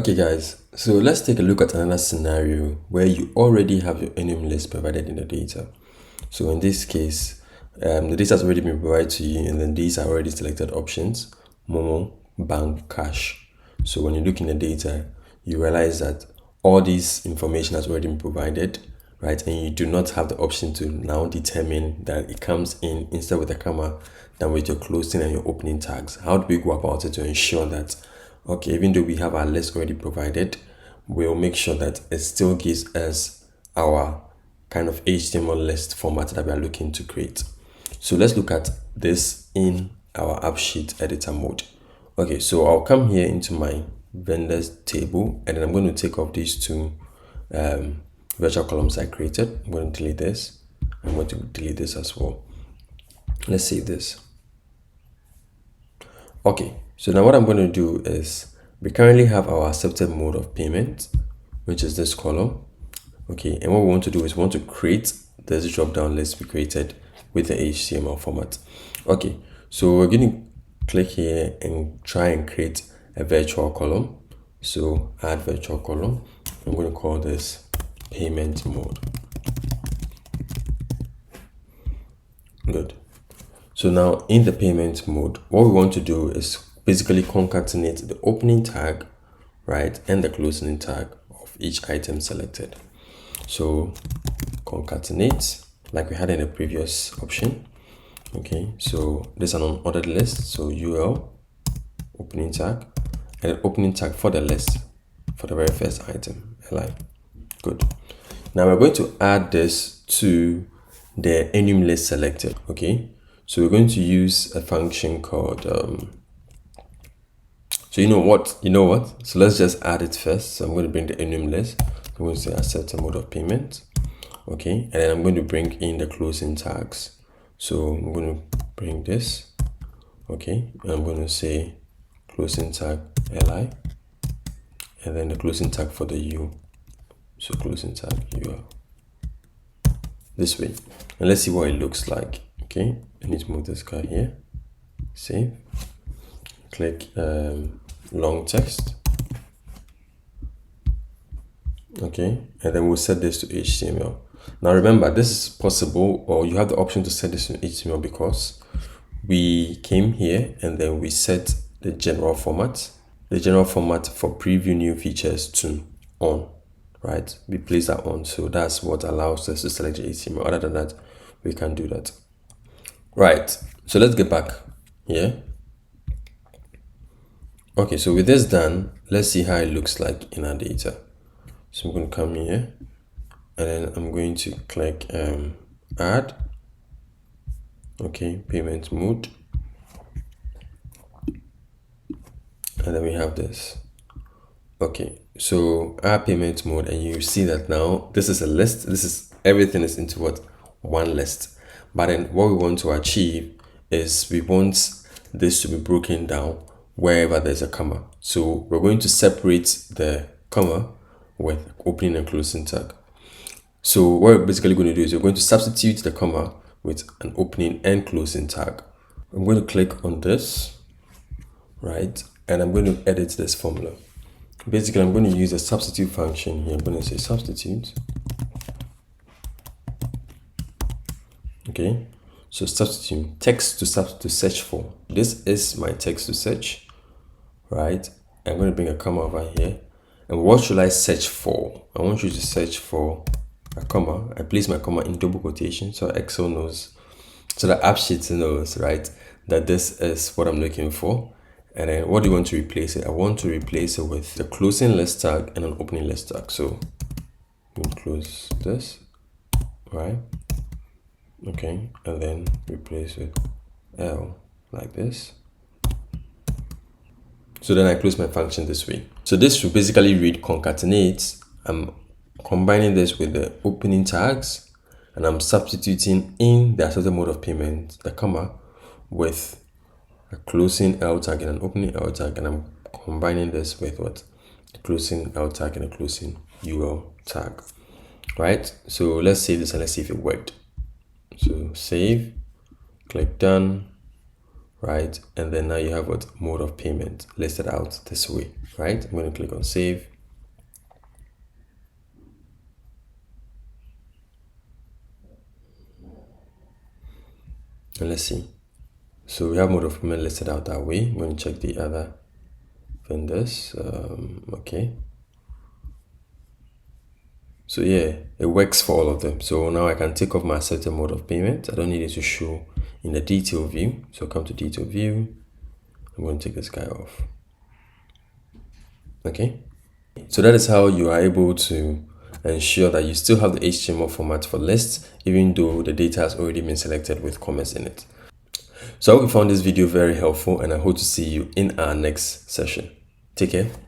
Okay guys, so let's take a look at another scenario where you already have your enum list provided in the data. So in this case, the data has already been provided to you, and then these are already selected options: Momo, Bank, Cash. So when you look in the data, you realize that all this information has already been provided, right? And you do not have the option to now determine that it comes in instead with the comma than with your closing and your opening tags. How do we go about it to ensure that, okay, even though we have our list already provided, we'll make sure that it still gives us our kind of HTML list format that we are looking to create? So let's look at this in our AppSheet editor mode. Okay, so I'll come here into my vendors table, and then I'm going to take off these two virtual columns I created. I'm going to delete this. I'm going to delete this as well. Let's save this. Okay, so now what I'm going to do is, we currently have our accepted mode of payment, which is this column. Okay, and what we want to do is we want to create this drop down list we created with the HTML format. Okay, so we're going to click here and try and create a virtual column. So add virtual column. I'm going to call this payment mode. Good. So now in the payment mode, what we want to do is basically concatenate the opening tag, right, and the closing tag of each item selected. So concatenate, like we had in the previous option. Okay, so this is an unordered list, so UL opening tag, and an opening tag for the list for the very first item, LI. Good. Now we're going to add this to the enum list selected. Okay, so we're going to use a function called so you know what, so let's just add it first. So I'm going to bring the enum list. I'm going to say accept a mode of payment. Okay, and then I'm going to bring in the closing tags. So I'm going to bring this. Okay, and I'm going to say closing tag LI, and then the closing tag for the U. So closing tag UL. This way. And let's see what it looks like. Okay, I need to move this guy here. Save. Click long text. Okay, and then we'll set this to HTML. Now remember, this is possible, or you have the option to set this to HTML because we came here and then we set the general format for preview new features to on, right? We place that on, so that's what allows us to select the HTML. Other than that, we can't do that. Right, so let's get back here. Okay, so with this done, let's see how it looks like in our data. So I'm going to come here, and then I'm going to click add. Okay, payment mode, and then we have this. Okay, so our payment mode, and you see that now this is a list. This is everything is into what? One list. But then what we want to achieve is we want this to be broken down wherever there's a comma. So we're going to separate the comma with opening and closing tag. So what we're basically going to do is we're going to substitute the comma with an opening and closing tag. I'm going to click on this, right? And I'm going to edit this formula. Basically, I'm going to use a substitute function here. I'm going to say substitute. Okay, so substitute text to search for. This is my text to search, right? I'm going to bring a comma over here. And what should I search for? I want you to search for a comma. I place my comma in double quotation so Excel knows, so the AppSheet knows, right, that this is what I'm looking for. And then what do you want to replace it? I want to replace it with the closing list tag and an opening list tag. So we'll close this, right? Okay, and then replace with L like this. So then I close my function this way. So this should basically read concatenate. I'm combining this with the opening tags, and I'm substituting in the accepted mode of payment the comma with a closing L tag and an opening L tag, and I'm combining this with what? The closing L tag and a closing UL tag, right? So let's save this and let's see if it worked. So save, click done. right? And then now you have what mode of payment listed out this way, right? I'm going to click on save. And let's see. So we have mode of payment listed out that way. I'm going to check the other vendors. Okay. So yeah, it works for all of them. So now I can take off my accepted mode of payment. I don't need it to show in the detail view. So come to detail view. I'm going to take this guy off. Okay. So that is how you are able to ensure that you still have the HTML format for lists, even though the data has already been selected with comments in it. So I hope you found this video very helpful, and I hope to see you in our next session. Take care.